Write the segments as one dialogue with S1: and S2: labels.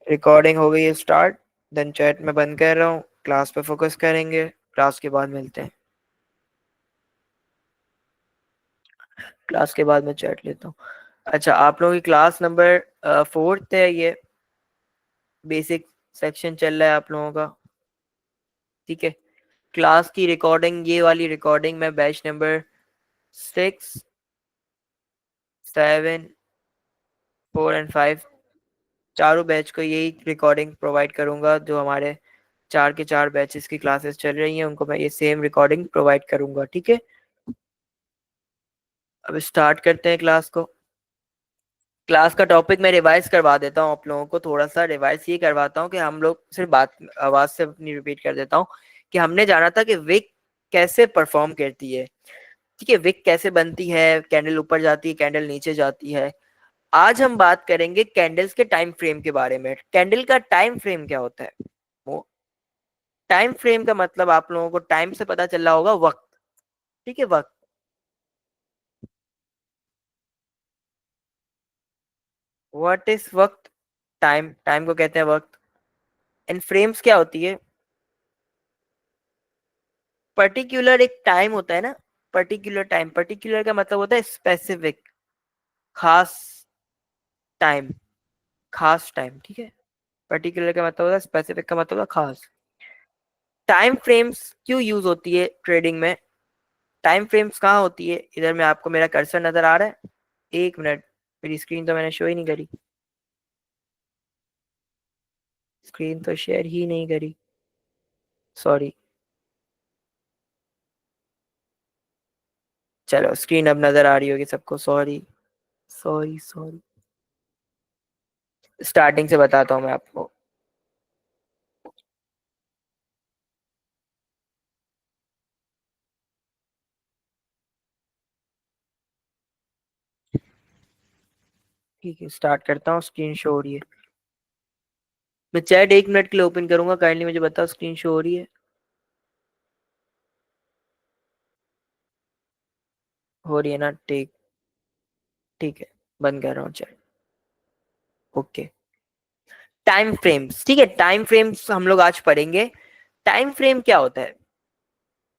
S1: Recording हो गई है स्टार्ट। देन चैट में बंद कर रहा हूँ, क्लास पे फोकस करेंगे, क्लास के बाद मिलते हैं। क्लास के बाद मैं चैट लेता हूँ। अच्छा, आप लोगों की क्लास नंबर 4th है ये, बेसिक सेक्शन चल रहा है आप लोगों का, ठीक है। क्लास की रिकॉर्डिंग, ये वाली रिकॉर्डिंग मैं बैच नंबर 6, 7, 4 और 5, चारों बैच को यही रिकॉर्डिंग प्रोवाइड करूंगा। जो हमारे 4 के 4 बैचेस की क्लासेस चल रही हैं उनको मैं ये सेम रिकॉर्डिंग प्रोवाइड करूंगा, ठीक है। अब स्टार्ट करते हैं क्लास को। क्लास का टॉपिक मैं रिवाइज करवा देता हूँ आप लोगों को, थोड़ा सा रिवाइज ये करवाता हूँ कि हम लोग सिर्फ बात आवाज से अपनी रिपीट कर देता हूँ कि हमने जाना था कि विक कैसे परफॉर्म करती है, ठीक है। विक कैसे बनती है, कैंडल ऊपर जाती है, कैंडल नीचे जाती है। आज हम बात करेंगे कैंडल्स के टाइम फ्रेम के बारे में। कैंडल का टाइम फ्रेम क्या होता है? वो टाइम फ्रेम का मतलब आप लोगों को टाइम से पता चल रहा होगा, वक्त, ठीक है, वक्त। व्हाट इज वक्त? टाइम, टाइम को कहते हैं वक्त। एंड फ्रेम्स क्या होती है? पर्टिकुलर एक टाइम होता है ना, पर्टिकुलर टाइम, पर्टिकुलर का मतलब होता है स्पेसिफिक, खास टाइम, खास टाइम, ठीक है। पर्टिकुलर का मतलब होता है स्पेसिफिक, का मतलब होता है खास। टाइम फ्रेम्स क्यों यूज होती है ट्रेडिंग में? टाइम फ्रेम्स कहाँ होती है? इधर में आपको मेरा कर्सर नजर आ रहा है? एक मिनट, मेरी स्क्रीन तो मैंने शो ही नहीं करी, स्क्रीन तो शेयर ही नहीं करी, सॉरी। चलो स्क्रीन अब नजर आ रही होगी सबको, सॉरी, सॉरी, सॉरी। स्टार्टिंग से बताता हूँ मैं आपको। ठीक है, स्टार्ट करता हूँ, स्क्रीन शो हो रही है। मैं चैट 1 मिनट के लिए ओपन करूंगा, काइंडली मुझे बताओ स्क्रीन शो हो रही है? हो रही है ना? ठीक, ठीक है, बंद कर रहा हूँ चैट। ओके। टाइम फ्रेम्स, ठीक है, टाइम फ्रेम्स हम लोग आज पढ़ेंगे। टाइम फ्रेम क्या होता है?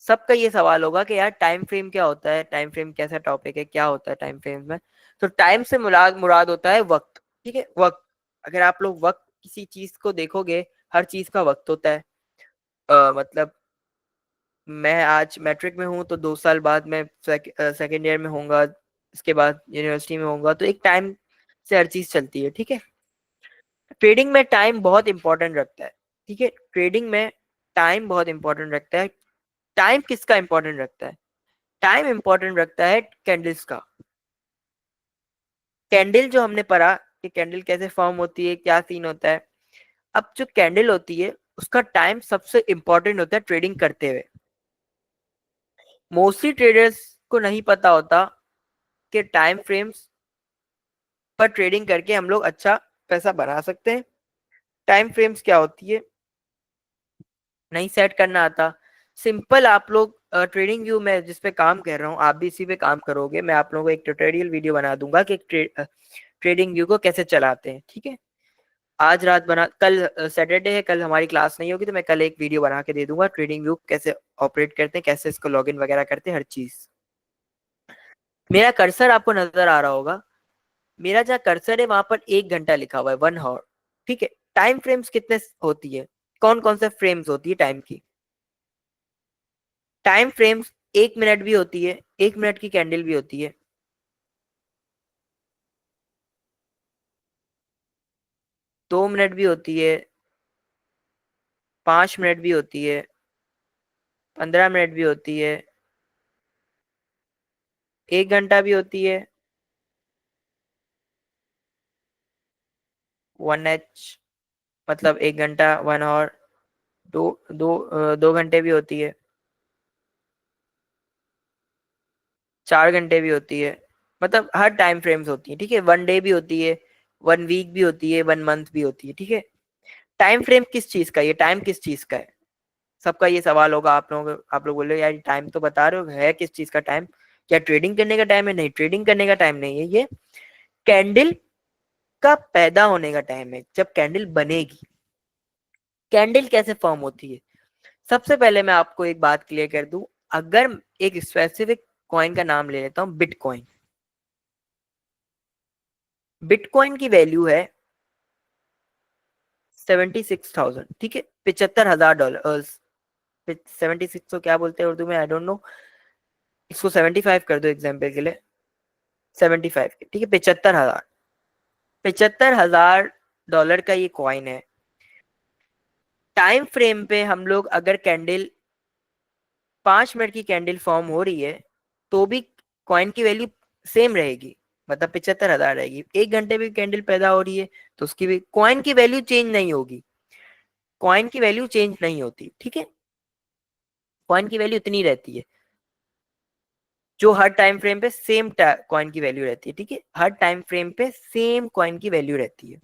S1: सबका ये सवाल होगा कि यार टाइम फ्रेम क्या होता है, टाइम फ्रेम कैसा टॉपिक है, क्या होता है टाइम फ्रेम में? तो टाइम से मुराद मुराद होता है वक्त, ठीक है, वक्त। अगर आप लोग वक्त किसी चीज को देखोगे, हर चीज का वक्त होता है। मतलब मैं आज मैट्रिक में हूँ तो 2 साल बाद मैं सेकेंड ईयर में होऊंगा, इसके बाद यूनिवर्सिटी में होऊंगा, तो एक टाइम से हर चीज चलती है, ठीक है। ट्रेडिंग में टाइम बहुत इंपॉर्टेंट रखता है, ठीक है। ट्रेडिंग में टाइम बहुत इंपॉर्टेंट रखता है। टाइम किसका इंपॉर्टेंट रखता है? टाइम इंपॉर्टेंट रखता है कैंडल्स का। कैंडल जो हमने पढ़ा कि कैंडल कैसे फॉर्म होती है, क्या सीन होता है। अब जो कैंडल होती है उसका टाइम सबसे इंपॉर्टेंट होता है ट्रेडिंग करते हुए। मोस्टली ट्रेडर्स को नहीं पता होता कि टाइम फ्रेम्स पर ट्रेडिंग करके हम लोग अच्छा पैसा बना सकते हैं। टाइम फ्रेम्स क्या होती है, नहीं सेट करना आता। सिंपल, आप लोग ट्रेडिंग व्यू में जिस पे काम कर रहा हूँ, आप भी इसी पे काम करोगे। मैं आप लोगों को एक ट्यूटोरियल वीडियो बना दूंगा कि ट्रेडिंग व्यू को कैसे चलाते हैं, ठीक है। आज रात बना, कल सैटरडे है, कल हमारी क्लास नहीं होगी तो मैं कल एक वीडियो बना के दे दूंगा, ट्रेडिंग व्यू कैसे ऑपरेट करते हैं, कैसे इसको लॉगिन वगैरह करते हैं, हर चीज। मेरा कर्सर आपको नजर आ रहा होगा, मेरा जहाँ कर्सर है वहां पर 1 घंटा लिखा हुआ है, 1 आवर, ठीक है। टाइम फ्रेम्स कितने होती है, कौन कौन से फ्रेम्स होती है टाइम की? टाइम फ्रेम्स 1 मिनट भी होती है, 1 मिनट की कैंडल भी होती है, 2 मिनट भी होती है, 5 मिनट भी होती है, 15 मिनट भी होती है, 1 घंटा भी होती है, 1 H, मतलब 1 घंटा, 1 आवर, 2 घंटे भी होती है, 4 घंटे भी होती है। मतलब हर टाइम फ्रेम्स होती है, ठीक है। 1 डे भी होती है, 1 वीक भी होती है, 1 मंथ भी होती है, ठीक है। टाइम फ्रेम किस चीज का, ये टाइम किस चीज का है? सबका ये सवाल होगा आप लोगों को। आप लोग बोले यार टाइम तो बता रहे हो, है किस चीज का टाइम? क्या ट्रेडिंग करने का टाइम है? नहीं, ट्रेडिंग करने का टाइम नहीं है ये। कैंडल का पैदा होने का टाइम है, जब कैंडल बनेगी। कैंडल कैसे फॉर्म होती है, सबसे पहले मैं आपको एक बात क्लियर कर दूं। अगर एक स्पेसिफिक कॉइन का नाम ले लेता हूं, बिटकॉइन। बिटकॉइन की वैल्यू है 76,000, ठीक है, $75,000। 76 को क्या बोलते हैं उर्दू में, आई डोंट नो। इसको 75 कर दो एग्जाम्पल के लिए, 75, ठीक है, 75,000। $75,000 का ये कॉइन है। टाइम फ्रेम पे हम लोग अगर कैंडल 5 मिनट की कैंडल फॉर्म हो रही है, तो भी कॉइन की वैल्यू सेम रहेगी, मतलब 75,000 रहेगी। 1 घंटे में कैंडल पैदा हो रही है, तो उसकी भी कॉइन की वैल्यू चेंज नहीं होगी। कॉइन की वैल्यू चेंज नहीं होती, ठीक है, कॉइन की वैल्यू इतनी रहती है, जो हर टाइम फ्रेम पे सेम कॉइन की वैल्यू रहती है, ठीक है, हर टाइम फ्रेम पे सेम कॉइन की वैल्यू रहती है।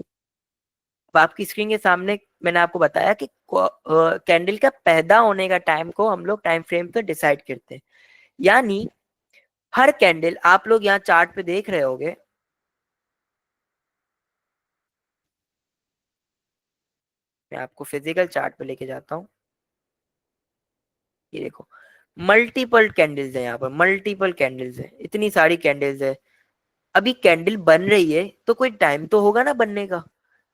S1: अब आपकी स्क्रीन के सामने मैंने आपको बताया कि कैंडल का पैदा होने का टाइम को हम लोग टाइम फ्रेम पे डिसाइड करते हैं। यानी हर कैंडल, आप लोग यहाँ चार्ट पे देख रहे होगे, मैं आपको फिजिकल चार्ट पे लेके जाता हूँ। ये देखो, मल्टीपल कैंडल्स है यहाँ पर, मल्टीपल कैंडल्स है, इतनी सारी कैंडल्स है। अभी कैंडल बन रही है, तो कोई टाइम तो होगा ना बनने का,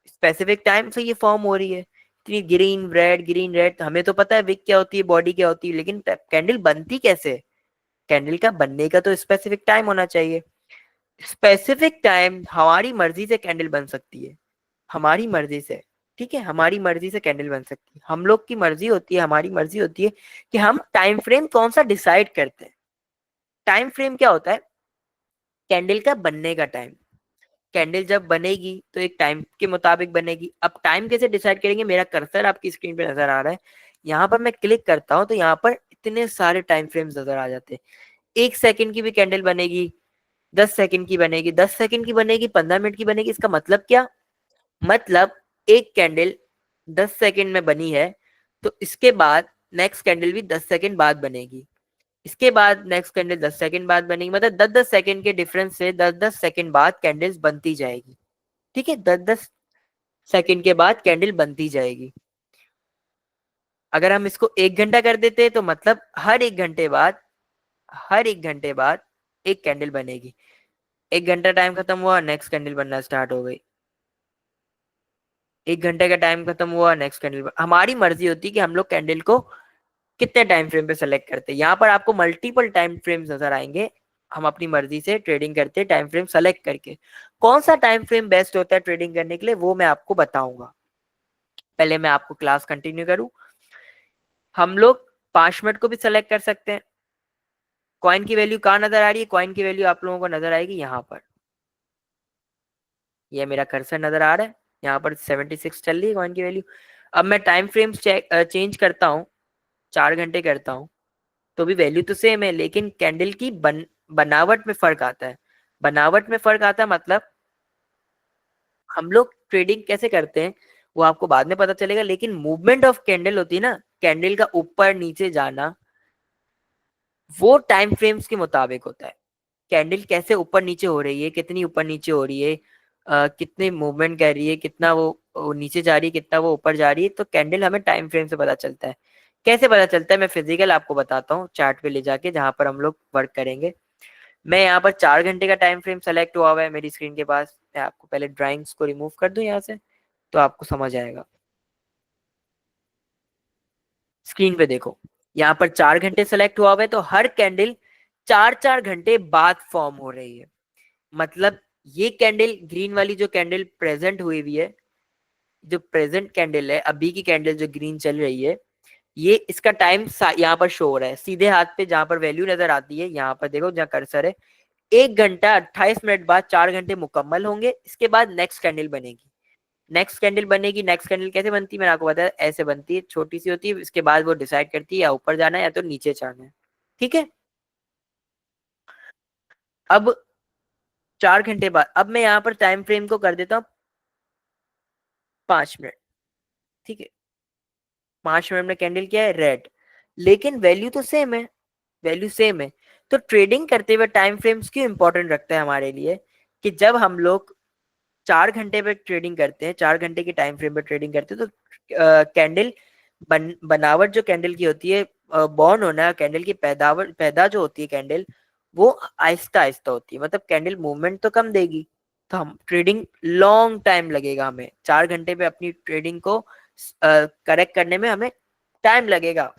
S1: स्पेसिफिक टाइम से ये फॉर्म हो रही है। इतनी ग्रीन रेड ग्रीन रेड, हमें तो पता है विक क्या होती है, बॉडी क्या होती है, लेकिन कैंडल बनती कैसे है? कैंडल का बनने का तो स्पेसिफिक टाइम होना चाहिए। स्पेसिफिक टाइम हमारी मर्जी से कैंडल बन सकती है, हमारी मर्जी से, ठीक है, हमारी मर्जी से कैंडल बन सकती है। हम लोग की मर्जी होती है, हमारी मर्जी होती है कि हम टाइम फ्रेम कौन सा डिसाइड करते हैं। टाइम फ्रेम क्या होता है? कैंडल का बनने का टाइम। कैंडल जब बनेगी तो एक टाइम के मुताबिक बनेगी। अब टाइम कैसे डिसाइड करेंगे? मेरा कर्सर आपकी स्क्रीन पे नजर आ रहा है, यहाँ पर मैं क्लिक करता हूँ तो यहाँ पर इतने सारे टाइम फ्रेम्स नजर आ जाते हैं। 1 सेकंड की भी कैंडल बनेगी, 10 सेकंड की बनेगी, 10 सेकंड की बनेगी, 15 मिनट की बनेगी। इसका मतलब क्या? मतलब एक कैंडल 10 सेकंड में बनी है, तो इसके बाद नेक्स्ट कैंडल भी 10 सेकंड बाद बनेगी, इसके बाद नेक्स्ट कैंडल 10 सेकंड बाद बनेगी। मतलब 10-10 सेकंड के डिफरेंस से 10-10 सेकंड बाद कैंडल्स बनती जाएगी, ठीक है, 10-10 सेकंड के बाद कैंडल बनती जाएगी। अगर हम इसको 1 घंटा कर देते तो मतलब हर 1 घंटे बाद एक कैंडल बनेगी। 1 घंटा टाइम खत्म हुआ, नेक्स्ट कैंडल बनना स्टार्ट हो गई। 1 घंटे का टाइम खत्म हुआ, नेक्स्ट कैंडल। हमारी मर्जी होती है कि हम लोग कैंडल को कितने टाइम फ्रेम पे सेलेक्ट करते हैं। यहाँ पर आपको मल्टीपल टाइम फ्रेम्स नजर आएंगे। हम अपनी मर्जी से ट्रेडिंग करते हैं टाइम फ्रेम सेलेक्ट करके। कौन सा टाइम फ्रेम बेस्ट होता है ट्रेडिंग करने के लिए, वो मैं आपको बताऊंगा। पहले मैं आपको क्लास कंटिन्यू करूं। हम लोग 5 मिनट को भी सेलेक्ट कर सकते हैं। कॉइन की वैल्यू कहाँ नजर आ रही है? कॉइन की वैल्यू आप लोगों को नजर आएगी यहाँ पर, ये मेरा कर्सर नजर आ रहा है, यहाँ पर 76 चल रही है कॉइन की वैल्यू। अब मैं टाइम फ्रेम चेंज करता हूँ, 4 घंटे करता हूँ, तो भी वैल्यू तो सेम है, लेकिन कैंडल की बनावट में फर्क आता है। बनावट में फर्क आता है मतलब हम लोग ट्रेडिंग कैसे करते हैं वो आपको बाद में पता चलेगा, लेकिन मूवमेंट ऑफ कैंडल होती है ना, कैंडल का ऊपर नीचे जाना, वो टाइम फ्रेम्स के मुताबिक होता है। कैंडल कैसे ऊपर नीचे हो रही है, कितनी ऊपर नीचे हो रही है, कितनी मूवमेंट कर रही है, कितना वो नीचे जा रही है, कितना वो ऊपर जा रही है, तो कैंडल हमें टाइम फ्रेम से पता चलता है। कैसे पता चलता है? मैं फिजिकल आपको बताता हूँ, चार्ट पे ले जाके जहां पर हम लोग वर्क करेंगे। मैं यहाँ पर 4 घंटे का टाइम फ्रेम सेलेक्ट हुआ है मेरी स्क्रीन के पास। मैं आपको पहले ड्राइंग्स को रिमूव कर दूं यहाँ से, तो आपको समझ आएगा। स्क्रीन पे देखो, यहाँ पर 4 घंटे सेलेक्ट हुआ है, तो हर कैंडल 4-4 घंटे बाद फॉर्म हो रही है। मतलब ये कैंडल, ग्रीन वाली जो कैंडल प्रेजेंट हुई हुई है, जो प्रेजेंट कैंडल है, अभी की कैंडल जो ग्रीन चल रही है, ये इसका टाइम यहाँ पर शो हो रहा है सीधे हाथ पे, जहां पर वैल्यू नजर आती है, यहाँ पर देखो जहाँ कर्सर है। 1 घंटा 28 मिनट बाद 4 घंटे मुकम्मल होंगे, इसके बाद नेक्स्ट कैंडल बनेगी। नेक्स्ट कैंडल बनेगी। नेक्स्ट कैंडल कैसे बनती है मैंने आपको बताया, ऐसे बनती है, छोटी सी होती है, इसके बाद वो डिसाइड करती है या ऊपर जाना है या तो नीचे जाना है, ठीक है। अब 4 घंटे बाद, अब मैं यहाँ पर टाइम फ्रेम को कर देता हूँ 5 मिनट, ठीक है। 5 मिनट में कैंडल क्या है? रेड, लेकिन वैल्यू तो सेम है, वैल्यू सेम है। तो ट्रेडिंग करते हुए टाइम फ्रेम्स क्यों इंपॉर्टेंट रखता है हमारे लिए? कि जब हम लोग 4 घंटे पे ट्रेडिंग करते हैं, 4 घंटे की टाइम फ्रेम पे ट्रेडिंग करते हैं, तो कैंडल बनावट जो कैंडल की होती है, बॉर्न होना कैंडल की पैदावार पैदा जो होती है कैंडल, वो आहिस्ता आहिस्ता होती है, मतलब कैंडल मूवमेंट तो कम देगी, तो हम ट्रेडिंग लॉन्ग टाइम लगेगा, हमें 4 घंटे पे अपनी ट्रेडिंग को करेक्ट करने में हमें टाइम लगेगा।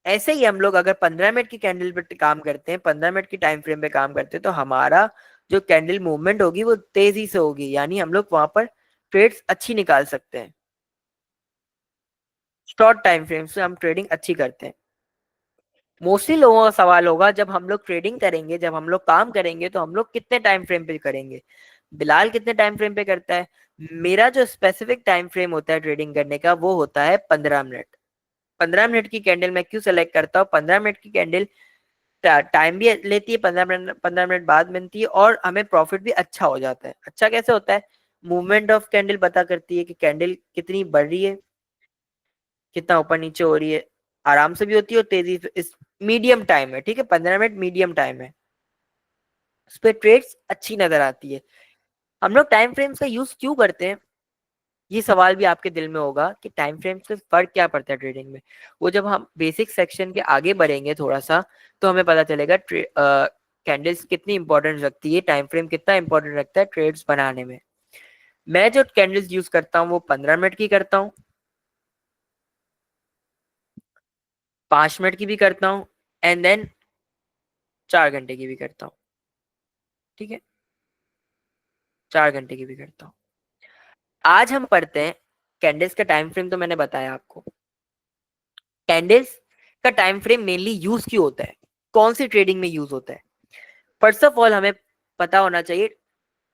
S1: ऐसे ही हम लोग अगर 15 मिनट की कैंडल पे काम करते हैं, 15 मिनट की टाइम फ्रेम पे काम करते हैं, तो हमारा जो कैंडल मूवमेंट होगी वो तेजी से होगी, यानी हम लोग वहां पर ट्रेड्स अच्छी निकाल सकते हैं। शॉर्ट टाइम फ्रेम से हम ट्रेडिंग अच्छी करते हैं। मोस्टली लोगों का सवाल होगा, जब हम लोग ट्रेडिंग करेंगे, जब हम लोग काम करेंगे, तो हम लोग कितने टाइम फ्रेम पे करेंगे, बिलाल कितने टाइम फ्रेम पे करता है? मेरा जो स्पेसिफिक टाइम फ्रेम होता है ट्रेडिंग करने का, वो होता है 15 मिनट। 15 मिनट की कैंडल मैं क्यों सेलेक्ट करता हूँ? 15 मिनट की कैंडल टाइम भी लेती है, 15 मिनट, 15 मिनट बाद बनती है, और हमें प्रॉफिट भी अच्छा हो जाता है। अच्छा कैसे होता है? मूवमेंट ऑफ कैंडल पता करती है कि कैंडल कितनी बढ़ रही है, कितना ऊपर नीचे हो रही है, आराम से भी होती है और तेजी से। इस मीडियम टाइम है, ठीक है, 15 मिनट मीडियम टाइम है, उस पर ट्रेड्स अच्छी नजर आती है। हम लोग टाइम फ्रेम्स का यूज क्यों करते हैं, ये सवाल भी आपके दिल में होगा कि टाइम फ्रेम से फर्क क्या पड़ता है ट्रेडिंग में। वो जब हम बेसिक सेक्शन के आगे बढ़ेंगे थोड़ा सा, तो हमें पता चलेगा कैंडल्स कितनी इंपॉर्टेंट रखती है, टाइम फ्रेम कितना इंपॉर्टेंट रखता है ट्रेड्स बनाने में। मैं जो कैंडल्स यूज करता हूँ वो 15 मिनट की करता हूँ, 5 मिनट की भी करता हूँ, एंड देन 4 घंटे की भी करता हूँ, ठीक है, 4 घंटे की भी करता हूँ। आज हम पढ़ते हैं कैंडल्स का टाइम फ्रेम, तो मैंने बताया आपको कैंडल्स का टाइम फ्रेम मेनली यूज क्यों होता है, कौन सी ट्रेडिंग में यूज होता है। फर्स्ट ऑफ ऑल हमें पता होना चाहिए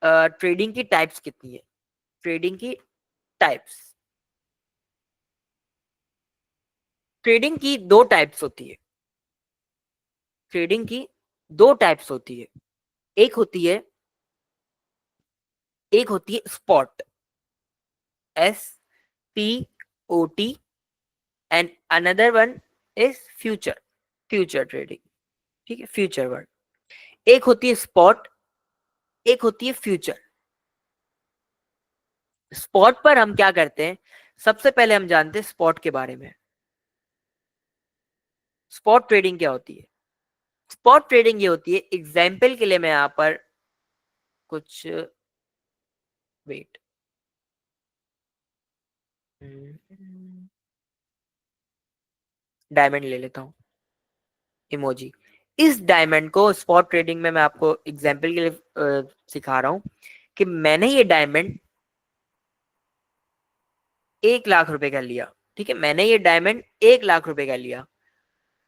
S1: ट्रेडिंग की टाइप्स कितनी है। ट्रेडिंग की टाइप्स, ट्रेडिंग की दो टाइप्स होती है, ट्रेडिंग की दो टाइप्स होती है। एक होती है, एक होती है spot, SPOT, and another one is future, future trading, ठीक है, फ्यूचर वर्ड। एक होती है स्पॉट, एक होती है फ्यूचर। स्पॉट पर हम क्या करते हैं, सबसे पहले हम जानते हैं स्पॉट के बारे में। स्पॉट ट्रेडिंग क्या होती है? स्पॉट ट्रेडिंग ये होती है, एग्जाम्पल के लिए मैं यहां पर कुछ, वेट, डायमंड ले लेता हूँ, इमोजी। इस डायमंड को स्पॉट ट्रेडिंग में मैं आपको एग्जाम्पल के लिए सिखा रहा हूँ कि मैंने ये डायमंड 1 लाख रुपए का लिया, ठीक है, मैंने ये डायमंड 1 लाख रुपए का लिया।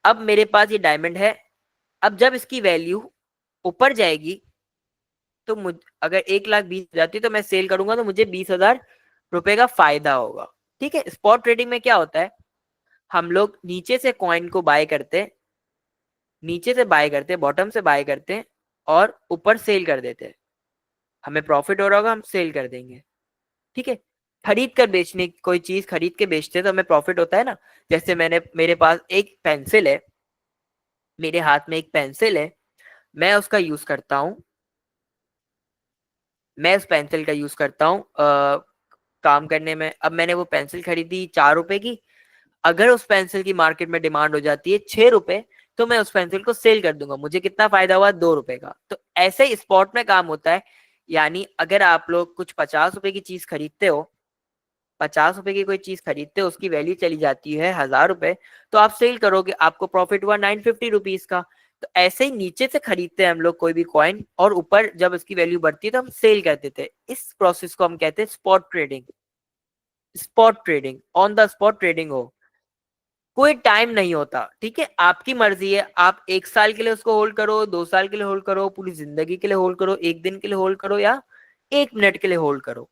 S1: अब मेरे पास ये डायमंड है, अब जब इसकी वैल्यू ऊपर जाएगी, तो मुझ अगर 1 लाख 20 हो जाती है, तो मैं सेल करूंगा, तो मुझे 20,000 रुपए का फायदा होगा। ठीक है, स्पॉट ट्रेडिंग में क्या होता है, हम लोग नीचे से कॉइन को बाय करते हैं, नीचे से बाय करते हैं, बॉटम से बाय करते हैं, और ऊपर सेल कर देते हैं। हमें प्रॉफिट हो रहा होगा, हम सेल कर देंगे, ठीक है। खरीद कर बेचने, कोई चीज खरीद के बेचते हैं तो हमें प्रॉफिट होता है ना। जैसे मेरे पास एक पेंसिल है, मेरे हाथ में एक पेंसिल है, मैं उसका यूज करता हूँ, मैं उस पेंसिल का यूज करता हूँ काम करने में। अब मैंने वो पेंसिल खरीदी 4 रुपए की, अगर उस पेंसिल की मार्केट में डिमांड हो जाती है 6 रुपए, तो मैं उस पेंसिल को सेल कर दूंगा, मुझे कितना फायदा हुआ, 2 रुपए का। तो ऐसे ही स्पॉट में काम होता है, यानी अगर आप लोग कुछ 50 रुपए की चीज खरीदते हो, 50 रुपए की कोई चीज खरीदते हो, उसकी वैल्यू चली जाती है 1,000 रुपए, तो आप सेल करोगे, आपको प्रॉफिट हुआ 950 रुपीज का। तो ऐसे ही नीचे से खरीदते हैं हम लोग कोई भी कॉइन, और ऊपर जब इसकी वैल्यू बढ़ती है तो हम सेल कर देते हैं। इस प्रोसेस को हम कहते हैं spot trading. Spot trading, on the spot trading हो, कोई टाइम नहीं होता, ठीक है, आपकी मर्जी है, आप 1 साल के लिए उसको होल्ड करो, 2 साल के लिए होल्ड करो, पूरी जिंदगी के लिए होल्ड करो, एक दिन के लिए होल्ड करो, या 1 मिनट के लिए होल्ड करो।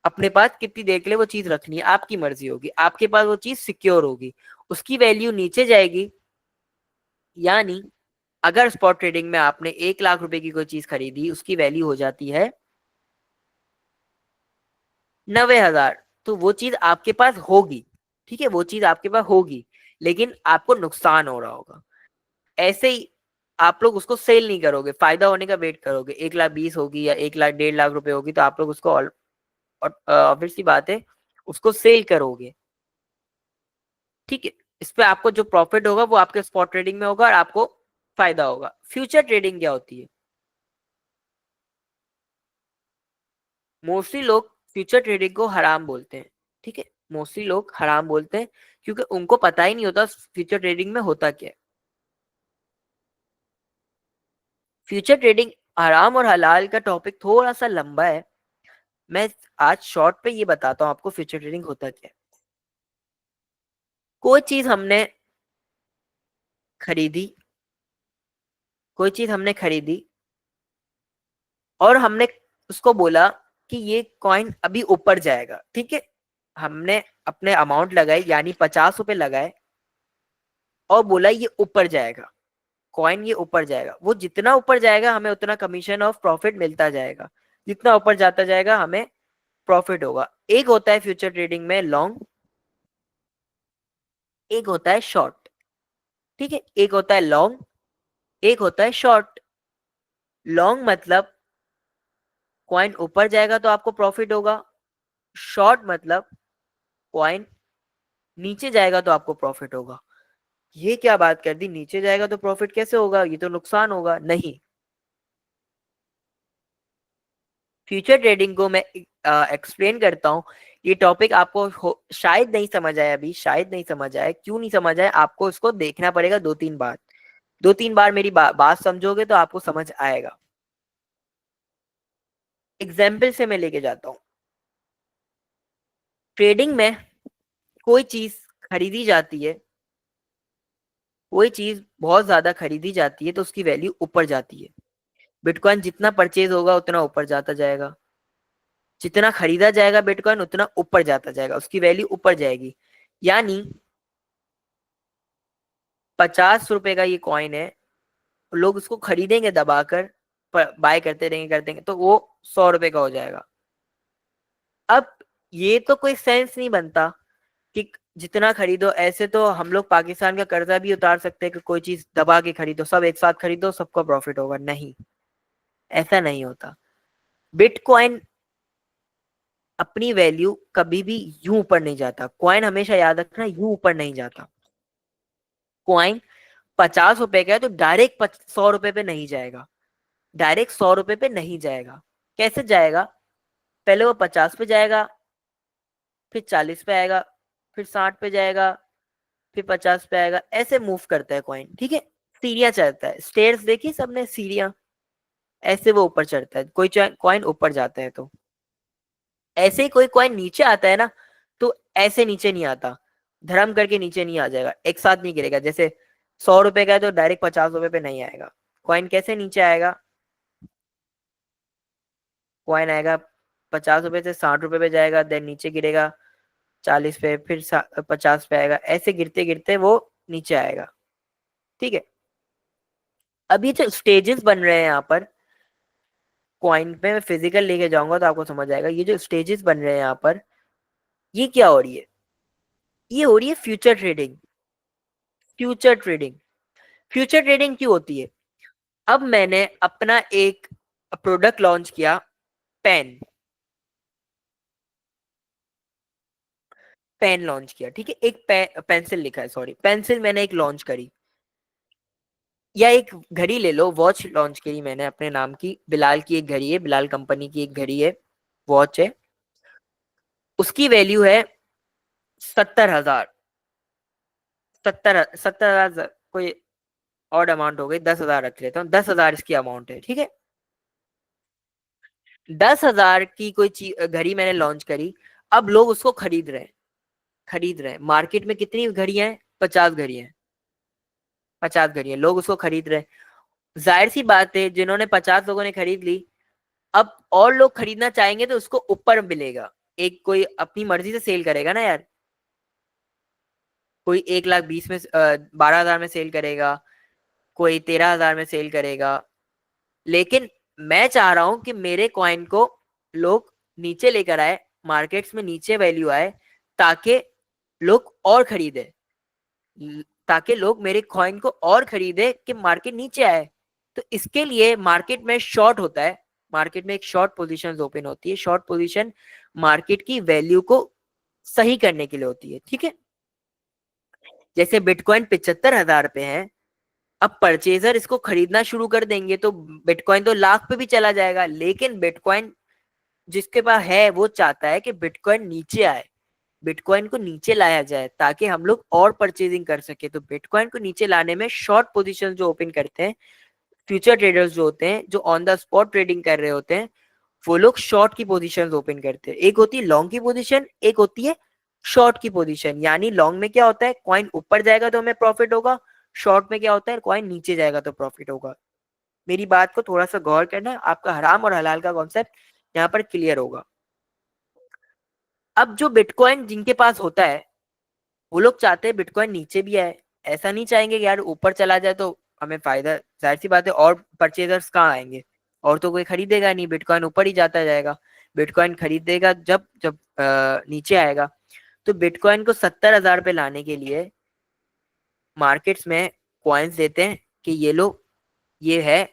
S1: अपने पास कितनी देर के लिए वो चीज रखनी है, आपकी मर्जी होगी, आपके पास वो चीज सिक्योर होगी, उसकी वैल्यू नीचे जाएगी। यानी अगर स्पॉट ट्रेडिंग में आपने 1 लाख रुपए की कोई चीज खरीदी, उसकी वैल्यू हो जाती है 90,000, तो वो चीज आपके पास होगी, ठीक है, वो चीज आपके पास होगी, लेकिन आपको नुकसान हो रहा होगा। ऐसे ही आप लोग उसको सेल नहीं करोगे, फायदा होने का वेट करोगे। 1,20,000 होगी या 1,00,000 1,50,000 रुपए होगी तो आप लोग उसको ऑब्वियसली बात है उसको सेल करोगे। ठीक है, इस पे आपको जो प्रॉफिट होगा वो आपके स्पॉट ट्रेडिंग में होगा और आपको फायदा होगा। फ्यूचर ट्रेडिंग क्या होती है? मोस्टली लोग फ्यूचर ट्रेडिंग को हराम बोलते हैं। ठीक है, मोस्टली लोग हराम बोलते हैं क्योंकि उनको पता ही नहीं होता फ्यूचर ट्रेडिंग में होता क्या है। फ्यूचर ट्रेडिंग हराम और हलाल का टॉपिक थोड़ा सा लंबा है। मैं आज शॉर्ट पे ये बताता हूँ आपको फ्यूचर ट्रेडिंग होता क्या है। कोई चीज हमने खरीदी, कोई चीज हमने खरीदी और हमने उसको बोला कि ये कॉइन अभी ऊपर जाएगा। ठीक है, हमने अपने अमाउंट लगाई यानी 50 रुपए लगाए और बोला ये ऊपर जाएगा, कॉइन ये ऊपर जाएगा। वो जितना ऊपर जाएगा हमें उतना कमीशन ऑफ प्रॉफिट मिलता जाएगा, जितना ऊपर जाता जाएगा हमें प्रॉफिट होगा। एक होता है फ्यूचर ट्रेडिंग में लॉन्ग, एक होता है शॉर्ट। ठीक है, एक होता है लॉन्ग, एक होता है शॉर्ट। लॉन्ग मतलब कॉइन ऊपर जाएगा तो आपको प्रॉफिट होगा, शॉर्ट मतलब कॉइन नीचे जाएगा तो आपको प्रॉफिट होगा। ये क्या बात कर दी, नीचे जाएगा तो प्रॉफिट कैसे होगा, ये तो नुकसान होगा। नहीं, फ्यूचर ट्रेडिंग को मैं एक्सप्लेन करता हूँ। ये टॉपिक आपको शायद नहीं समझ आया, अभी शायद नहीं समझ आया। क्यों नहीं समझ आया, आपको इसको देखना पड़ेगा 2-3 बार। 2-3 बार मेरी बात समझोगे तो आपको समझ आएगा। एग्जाम्पल से मैं लेके जाता हूँ। ट्रेडिंग में कोई चीज खरीदी जाती है, कोई चीज बहुत ज्यादा खरीदी जाती है तो उसकी वैल्यू ऊपर जाती है। बिटकॉइन जितना परचेज होगा उतना ऊपर जाता जाएगा, जितना खरीदा जाएगा बिटकॉइन उतना ऊपर जाता जाएगा, उसकी वैल्यू ऊपर जाएगी। यानी 50 रुपए का ये कॉइन है, लोग उसको खरीदेंगे दबाकर, बाय करते रहेंगे करते रहेंगे तो वो 100 रुपए का हो जाएगा। अब ये तो कोई सेंस नहीं बनता कि जितना खरीदो। ऐसे तो हम लोग पाकिस्तान का कर्जा भी उतार सकते हैं कि कोई चीज दबा के खरीदो, सब एक साथ खरीदो, सबको प्रॉफिट होगा। नहीं, ऐसा नहीं होता। बिटकॉइन अपनी वैल्यू कभी भी यूं ऊपर नहीं जाता। कॉइन हमेशा याद रखना यूं ऊपर नहीं जाता। कॉइन 50 रुपए का है तो डायरेक्ट 100 रुपए पे नहीं जाएगा, डायरेक्ट 100 रुपए पे नहीं जाएगा। कैसे जाएगा, पहले वो 50 पे जाएगा, फिर 40 पे आएगा, फिर 60 पे जाएगा, फिर 50 पे आएगा। ऐसे मूव करता है कॉइन। ठीक है, सीढ़ियां चढ़ता है, स्टेयर्स देखी सबने, सीढ़ियां, ऐसे वो ऊपर चढ़ता है। कोई कॉइन ऊपर जाता है तो ऐसे ही कोई कॉइन नीचे आता है ना, तो ऐसे नीचे नहीं आता, धर्म करके नीचे नहीं आ जाएगा, एक साथ नहीं गिरेगा। जैसे 100 रुपए का है तो डायरेक्ट 50 रुपए पे नहीं आएगा। कॉइन कैसे नीचे आएगा, कॉइन आएगा 50 रुपए से 60 रुपए पे जाएगा, देन नीचे गिरेगा 40 पे, फिर 50 पे आएगा, ऐसे गिरते गिरते वो नीचे आएगा। ठीक है, अब ये जो स्टेजेस बन रहे हैं यहाँ पर कॉइन पे, मैं फिजिकल लेके जाऊंगा तो आपको समझ आएगा। ये जो स्टेजेस बन रहे हैं यहाँ पर, ये क्या हो रही है, ये हो रही है future trading. Future trading, future trading क्यों होती है? अब मैंने अपना एक प्रोडक्ट लॉन्च किया, पेन, पेन लॉन्च किया। ठीक है, एक पेंसिल लिखा है, सॉरी पेंसिल मैंने एक लॉन्च करी। या एक घड़ी ले लो, वॉच लॉन्च करी मैंने अपने नाम की, बिलाल की एक घड़ी है, बिलाल कंपनी की एक घड़ी है, वॉच है। उसकी वैल्यू है 70,000। 70,000 कोई ऑड अमाउंट हो गई, 10,000 रख लेता हूँ, 10,000 इसकी अमाउंट है। ठीक है, 10,000 की कोई चीज घड़ी मैंने लॉन्च करी। अब लोग उसको खरीद रहे हैं, खरीद रहे हैं। मार्केट में कितनी घड़ियां हैं, 50 घड़ियां हैं, 50 घड़ियां, लोग उसको खरीद रहे हैं। जाहिर सी बात है जिन्होंने 50 लोगों ने खरीद ली, अब और लोग खरीदना चाहेंगे तो उसको ऊपर मिलेगा। एक कोई अपनी मर्जी से सेल करेगा ना यार, कोई 1,20,000 में 12,000 में सेल करेगा, कोई 13,000 में सेल करेगा। लेकिन मैं चाह रहा हूं कि मेरे कॉइन को लोग नीचे लेकर आए, मार्केट्स में नीचे वैल्यू आए, ताकि लोग और खरीदे, ताकि लोग मेरे कॉइन को और खरीदे कि मार्केट नीचे आए। तो इसके लिए मार्केट में शॉर्ट होता है, मार्केट में एक शॉर्ट पोजीशन ओपन होती है। शॉर्ट पोजीशन मार्केट की वैल्यू को सही करने के लिए होती है, ठीक है। जैसे बिटकॉइन 75,000 पे है, अब परचेजर इसको खरीदना शुरू कर देंगे तो बिटकॉइन तो लाख पे भी चला जाएगा, लेकिन बिटकॉइन जिसके पास है वो चाहता है कि बिटकॉइन नीचे आए, बिटकॉइन को नीचे लाया जाए ताकि हम लोग और परचेजिंग कर सके। तो बिटकॉइन को नीचे लाने में शॉर्ट पोजीशन जो ओपन करते हैं फ्यूचर ट्रेडर्स जो होते हैं, जो ऑन द स्पॉट ट्रेडिंग कर रहे होते हैं, वो लोग शॉर्ट की पोजीशंस ओपन करते हैं। एक होती है लॉन्ग की पोजीशन, एक होती है शॉर्ट की पोजीशन। यानी लॉन्ग में क्या होता है, कॉइन ऊपर जाएगा तो हमें प्रॉफिट होगा, शॉर्ट में क्या होता है, कॉइन नीचे जाएगा तो प्रॉफिट होगा। मेरी बात को थोड़ा सा गौर करना, आपका हराम और हलाल का कॉन्सेप्ट यहाँ पर क्लियर होगा। अब जो बिटकॉइन जिनके पास होता है वो लोग चाहते हैं बिटकॉइन नीचे भी आए, ऐसा नहीं चाहेंगे कि यार ऊपर चला जाए तो हमें फायदा, जाहिर सी बात है और परचेजर्स कहाँ आएंगे, और तो कोई खरीदेगा नहीं, बिटकॉइन ऊपर ही जाता जाएगा। बिटकॉइन खरीदेगा जब जब नीचे आएगा। तो बिटकॉइन को 70,000 पे लाने के लिए मार्केट्स में कॉइन्स देते हैं कि ये लो, ये है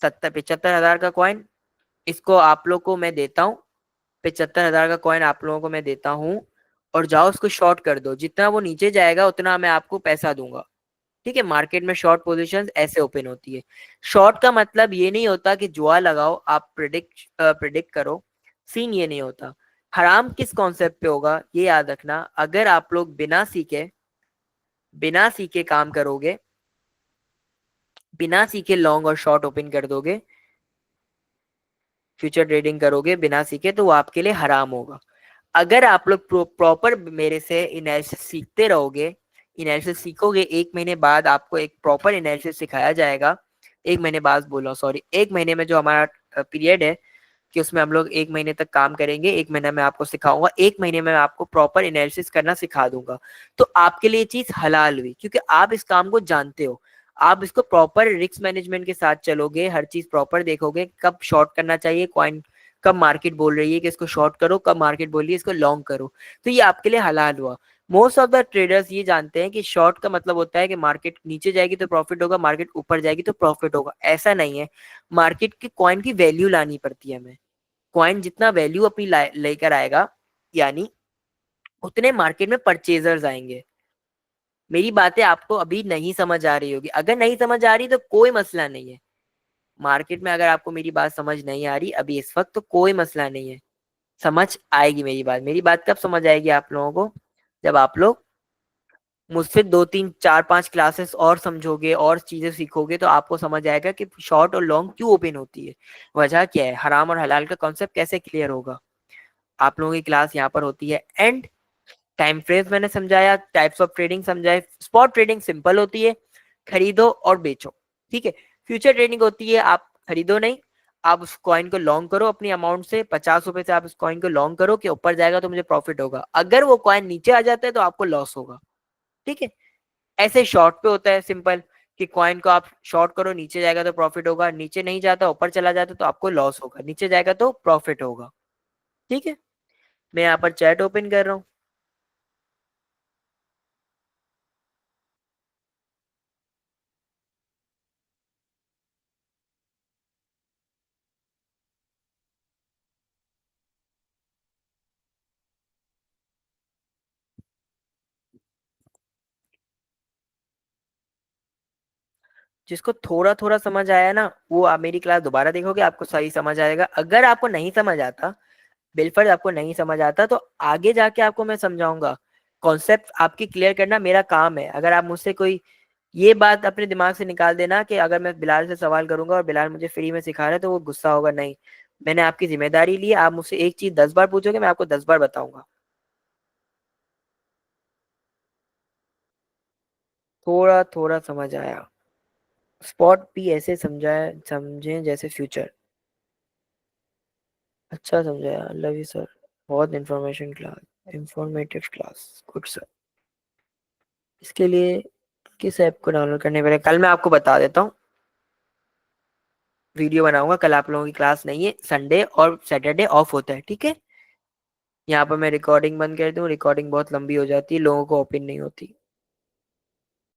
S1: 75,000 का कॉइन, इसको आप लोग को मैं देता हूँ, 75,000 का कॉइन आप लोगों को मैं देता हूँ, और जाओ उसको शॉर्ट कर दो, जितना वो नीचे जाएगा उतना मैं आपको पैसा दूंगा, ठीक है। मार्केट में शॉर्ट पोजीशंस ऐसे ओपन होती है। शॉर्ट का मतलब ये नहीं होता कि जुआ लगाओ, आप प्रिडिक्ट करो, सीन ये नहीं होता। हराम किस कॉन्सेप्ट पे होगा ये याद रखना, अगर आप लोग बिना सीखे काम करोगे, बिना सीखे लॉन्ग और शॉर्ट ओपन कर दोगे, फ्यूचर ट्रेडिंग करोगे बिना सीखे, तो वो आपके लिए हराम होगा। अगर आप लोग प्रॉपर मेरे से एनालिसिस सीखते रहोगे, एनालिसिस सीखोगे, 1 महीने बाद आपको एक प्रॉपर एनालिसिस सिखाया जाएगा। 1 महीने बाद बोला, सॉरी, 1 महीने में जो हमारा पीरियड है कि उसमें हम लोग 1 महीने तक काम करेंगे, 1 महीना मैं आपको सिखाऊंगा, 1 महीने में आपको प्रॉपर एनालिसिस करना सिखा दूंगा। तो आपके लिए चीज हलाल हुई क्योंकि आप इस काम को जानते हो, आप इसको प्रॉपर रिस्क मैनेजमेंट के साथ चलोगे, हर चीज प्रॉपर देखोगे, कब शॉर्ट करना चाहिए कॉइन, कब मार्केट बोल रही है कि इसको शॉर्ट करो, कब मार्केट बोल रही है इसको लॉन्ग करो, तो ये आपके लिए हलाल हुआ। मोस्ट ऑफ द ट्रेडर्स ये जानते हैं कि शॉर्ट का मतलब होता है कि मार्केट नीचे जाएगी तो प्रॉफिट होगा, मार्केट ऊपर जाएगी तो प्रॉफिट होगा, ऐसा नहीं है। मार्केट के कॉइन की वैल्यू लानी पड़ती है हमें, कॉइन जितना वैल्यू अपनी लेकर आएगा, यानी उतने मार्केट में परचेजर्स आएंगे। मेरी बातें आपको अभी नहीं समझ आ रही होगी, अगर नहीं समझ आ रही तो कोई मसला नहीं है। मार्केट में अगर आपको मेरी बात समझ नहीं आ रही अभी इस वक्त तो कोई मसला नहीं है, समझ आएगी मेरी बात। मेरी बात कब समझ आएगी आप लोगों को, जब आप लोग मुझसे 2 3 4 5 क्लासेस और समझोगे और चीजें सीखोगे, तो आपको समझ आएगा कि शॉर्ट और लॉन्ग क्यों ओपन होती है, वजह क्या है, हराम और हलाल का कॉन्सेप्ट कैसे क्लियर होगा। आप लोगों की क्लास यहाँ पर होती है एंड। टाइम फ्रेम्स मैंने समझाया, टाइप्स ऑफ ट्रेडिंग समझाए। स्पॉट ट्रेडिंग सिंपल होती है, खरीदो और बेचो, ठीक है। फ्यूचर ट्रेडिंग होती है आप खरीदो नहीं, आप उस कॉइन को लॉन्ग करो, अपनी अमाउंट से 50 रुपए से आप उस कॉइन को लॉन्ग करो कि ऊपर जाएगा तो मुझे प्रॉफिट होगा, अगर वो कॉइन नीचे आ जाता है तो आपको लॉस होगा, ठीक है। ऐसे शॉर्ट पे होता है सिंपल, कि कॉइन को आप शॉर्ट करो, नीचे जाएगा तो प्रॉफिट होगा, नीचे नहीं जाता ऊपर चला जाता तो आपको लॉस होगा, नीचे जाएगा तो प्रॉफिट होगा, ठीक है। मैं यहाँ पर चैट ओपन कर रहा हूँ। जिसको थोड़ा थोड़ा समझ आया ना, वो आप मेरी क्लास दोबारा देखोगे आपको सही समझ आएगा। अगर आपको नहीं समझ आता, बिलफर्ज आपको नहीं समझ आता, तो आगे जाके आपको मैं समझाऊंगा। कॉन्सेप्ट आपकी क्लियर करना मेरा काम है। अगर आप मुझसे कोई ये बात अपने दिमाग से निकाल देना कि अगर मैं बिलाल से सवाल करूंगा और बिलाल मुझे फ्री में सिखा रहा है तो वो गुस्सा होगा, नहीं, मैंने आपकी जिम्मेदारी ली, आप मुझसे एक चीज 10 बार पूछोगे मैं आपको 10 बार बताऊंगा। थोड़ा थोड़ा समझ आया। स्पॉट भी ऐसे समझाया, समझे जैसे फ्यूचर। अच्छा समझाया, लव यू सर, बहुत इंफॉर्मेटिव क्लास, गुड सर। इसके लिए किस ऐप को डाउनलोड करने पड़ेगा, कल मैं आपको बता देता हूँ, वीडियो बनाऊंगा। कल आप लोगों की क्लास नहीं है, संडे और सैटरडे ऑफ होता है, ठीक है। यहाँ पर मैं रिकॉर्डिंग बंद कर दूँ, रिकॉर्डिंग बहुत लंबी हो जाती है, लोगों को ओपन नहीं होती।